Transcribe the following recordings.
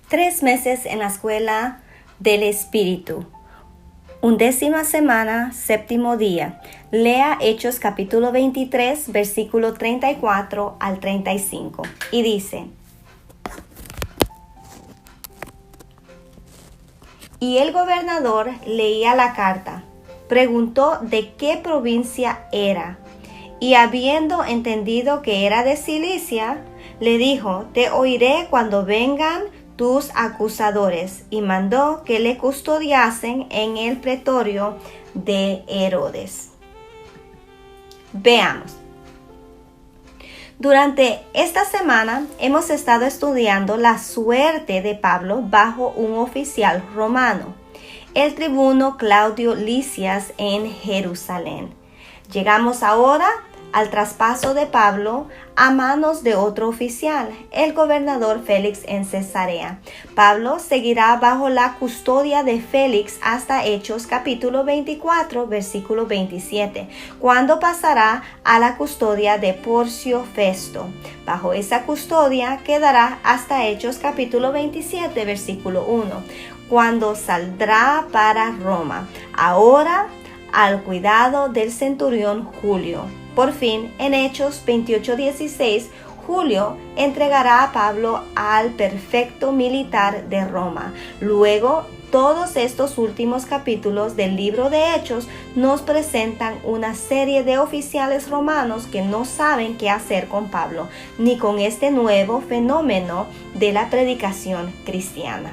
3 meses en la escuela del Espíritu. 11ª semana, 7º día. Lea Hechos capítulo 23, versículo 34 al 35. Y dice: Y el gobernador leía la carta, preguntó de qué provincia era, y habiendo entendido que era de Cilicia, le dijo: Te oiré cuando vengan tus acusadores, y mandó que le custodiasen en el pretorio de Herodes. Veamos. Durante esta semana hemos estado estudiando la suerte de Pablo bajo un oficial romano, el tribuno Claudio Lisias, en Jerusalén. Llegamos ahora al traspaso de Pablo a manos de otro oficial, el gobernador Félix, en Cesarea. Pablo seguirá bajo la custodia de Félix hasta Hechos capítulo 24, versículo 27, cuando pasará a la custodia de Porcio Festo. Bajo esa custodia quedará hasta Hechos capítulo 27, versículo 1, cuando saldrá para Roma, ahora al cuidado del centurión Julio. Por fin, en Hechos 28:16, Julio entregará a Pablo al prefecto militar de Roma. Luego, todos estos últimos capítulos del libro de Hechos nos presentan una serie de oficiales romanos que no saben qué hacer con Pablo, ni con este nuevo fenómeno de la predicación cristiana.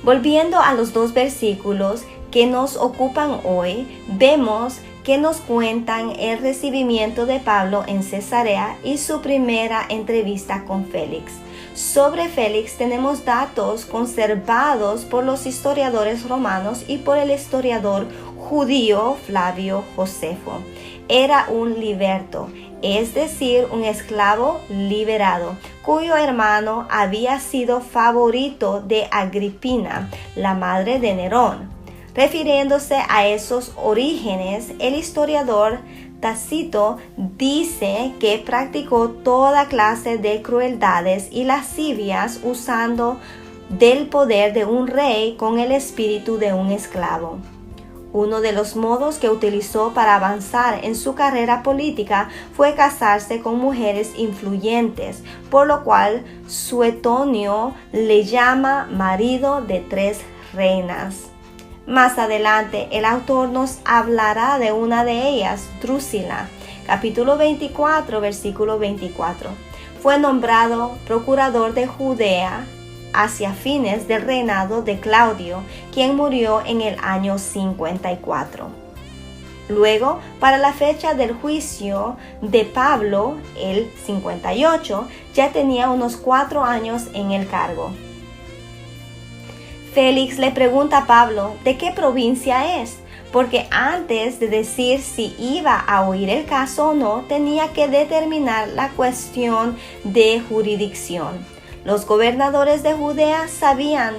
Volviendo a los dos versículos que nos ocupan hoy, vemos que nos cuentan el recibimiento de Pablo en Cesarea y su primera entrevista con Félix. Sobre Félix tenemos datos conservados por los historiadores romanos y por el historiador judío Flavio Josefo. Era un liberto, es decir, un esclavo liberado, cuyo hermano había sido favorito de Agripina, la madre de Nerón. Refiriéndose a esos orígenes, el historiador Tácito dice que practicó toda clase de crueldades y lascivias usando del poder de un rey con el espíritu de un esclavo. Uno de los modos que utilizó para avanzar en su carrera política fue casarse con mujeres influyentes, por lo cual Suetonio le llama marido de 3 reinas. Más adelante, el autor nos hablará de una de ellas, Drusila, capítulo 24, versículo 24. Fue nombrado procurador de Judea hacia fines del reinado de Claudio, quien murió en el año 54. Luego, para la fecha del juicio de Pablo, el 58, ya tenía unos 4 años en el cargo. Félix le pregunta a Pablo de qué provincia es, porque antes de decir si iba a oír el caso o no, tenía que determinar la cuestión de jurisdicción. Los gobernadores de Judea sabían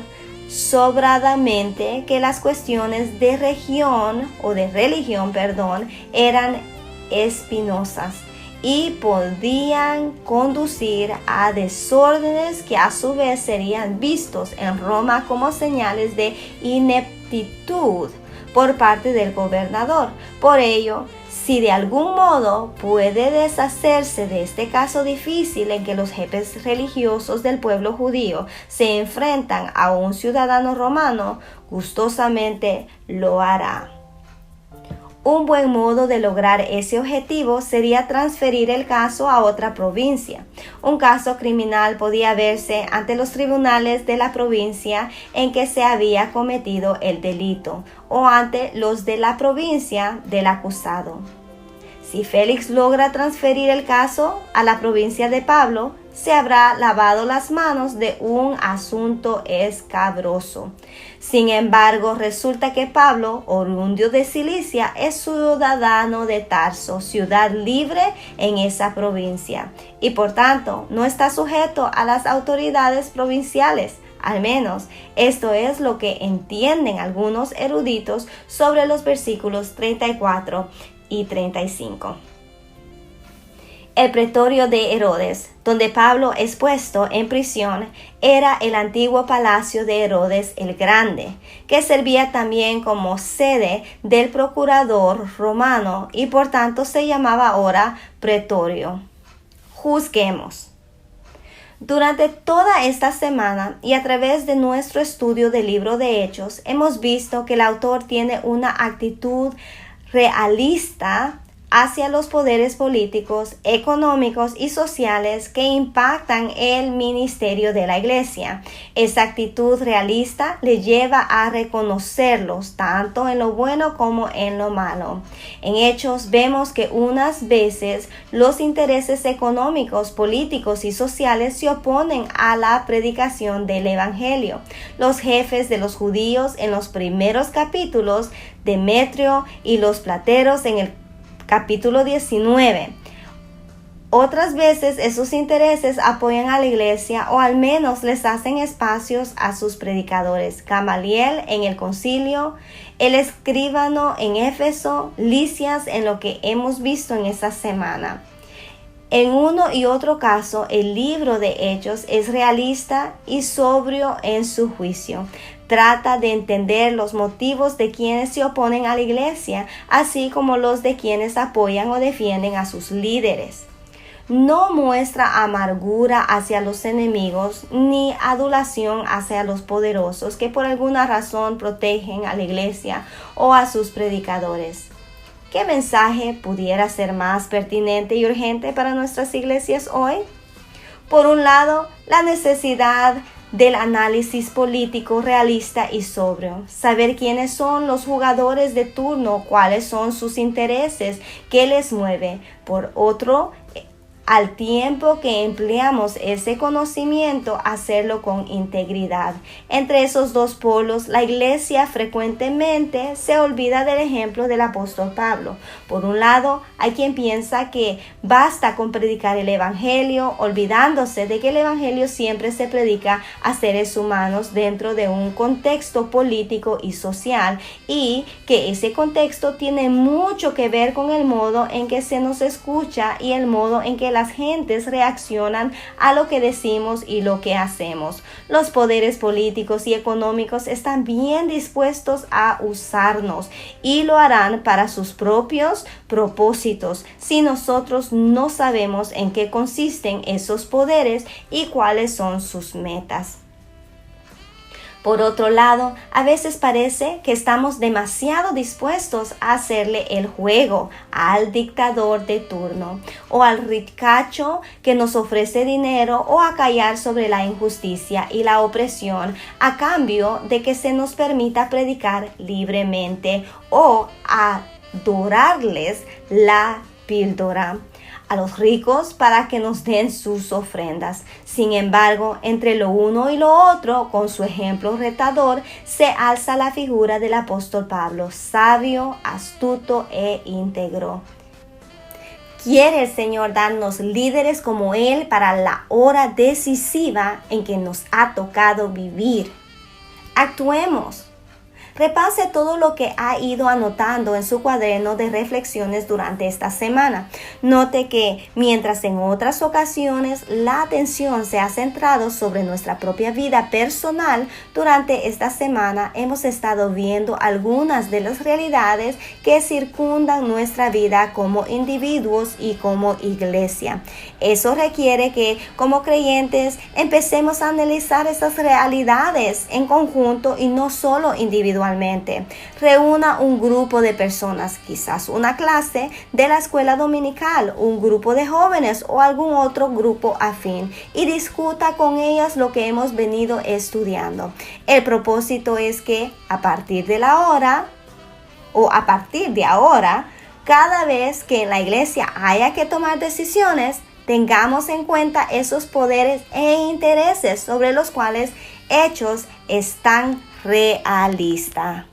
sobradamente que las cuestiones de religión eran espinosas y podían conducir a desórdenes que a su vez serían vistos en Roma como señales de ineptitud por parte del gobernador. Por ello, si de algún modo puede deshacerse de este caso difícil en que los jefes religiosos del pueblo judío se enfrentan a un ciudadano romano, gustosamente lo hará. Un buen modo de lograr ese objetivo sería transferir el caso a otra provincia. Un caso criminal podía verse ante los tribunales de la provincia en que se había cometido el delito o ante los de la provincia del acusado. Si Félix logra transferir el caso a la provincia de Pablo, se habrá lavado las manos de un asunto escabroso. Sin embargo, resulta que Pablo, oriundo de Cilicia, es ciudadano de Tarso, ciudad libre en esa provincia, y por tanto no está sujeto a las autoridades provinciales. Al menos esto es lo que entienden algunos eruditos sobre los versículos 34 y 35. El pretorio de Herodes, donde Pablo es puesto en prisión, era el antiguo palacio de Herodes el Grande, que servía también como sede del procurador romano y por tanto se llamaba ahora pretorio. Juzguemos. Durante toda esta semana y a través de nuestro estudio del libro de Hechos, hemos visto que el autor tiene una actitud realista hacia los poderes políticos, económicos y sociales que impactan el ministerio de la iglesia. Esa actitud realista le lleva a reconocerlos tanto en lo bueno como en lo malo. En Hechos vemos que unas veces los intereses económicos, políticos y sociales se oponen a la predicación del evangelio. Los jefes de los judíos en los primeros capítulos, Demetrio y los plateros en el capítulo 19. Otras veces esos intereses apoyan a la iglesia o al menos les hacen espacios a sus predicadores. Gamaliel en el concilio, el escribano en Éfeso, Lisias en lo que hemos visto en esta semana. En uno y otro caso, el libro de Hechos es realista y sobrio en su juicio. Trata de entender los motivos de quienes se oponen a la iglesia, así como los de quienes apoyan o defienden a sus líderes. No muestra amargura hacia los enemigos ni adulación hacia los poderosos que por alguna razón protegen a la iglesia o a sus predicadores. ¿Qué mensaje pudiera ser más pertinente y urgente para nuestras iglesias hoy? Por un lado, la necesidad del análisis político realista y sobrio. Saber quiénes son los jugadores de turno, cuáles son sus intereses, qué les mueve. Por otro, al tiempo que empleamos ese conocimiento, hacerlo con integridad. Entre esos dos polos, la iglesia frecuentemente se olvida del ejemplo del apóstol Pablo. Por un lado, hay quien piensa que basta con predicar el evangelio, olvidándose de que el evangelio siempre se predica a seres humanos dentro de un contexto político y social, y que ese contexto tiene mucho que ver con el modo en que se nos escucha y el modo en que las gentes reaccionan a lo que decimos y lo que hacemos. Los poderes políticos y económicos están bien dispuestos a usarnos y lo harán para sus propios propósitos si nosotros no sabemos en qué consisten esos poderes y cuáles son sus metas. Por otro lado, a veces parece que estamos demasiado dispuestos a hacerle el juego al dictador de turno o al ricacho que nos ofrece dinero o a callar sobre la injusticia y la opresión a cambio de que se nos permita predicar libremente o a dorarles la píldora a los ricos para que nos den sus ofrendas. Sin embargo, entre lo uno y lo otro, con su ejemplo retador, se alza la figura del apóstol Pablo, sabio, astuto e íntegro. Quiere el Señor darnos líderes como Él para la hora decisiva en que nos ha tocado vivir. Actuemos. Repase todo lo que ha ido anotando en su cuaderno de reflexiones durante esta semana. Note que mientras en otras ocasiones la atención se ha centrado sobre nuestra propia vida personal, durante esta semana hemos estado viendo algunas de las realidades que circundan nuestra vida como individuos y como iglesia. Eso requiere que como creyentes empecemos a analizar esas realidades en conjunto y no solo individualmente. Reúna un grupo de personas, quizás una clase de la escuela dominical, un grupo de jóvenes o algún otro grupo afín, y discuta con ellas lo que hemos venido estudiando. El propósito es que a partir de ahora, cada vez que en la iglesia haya que tomar decisiones, tengamos en cuenta esos poderes e intereses sobre los cuales Hechos están realista.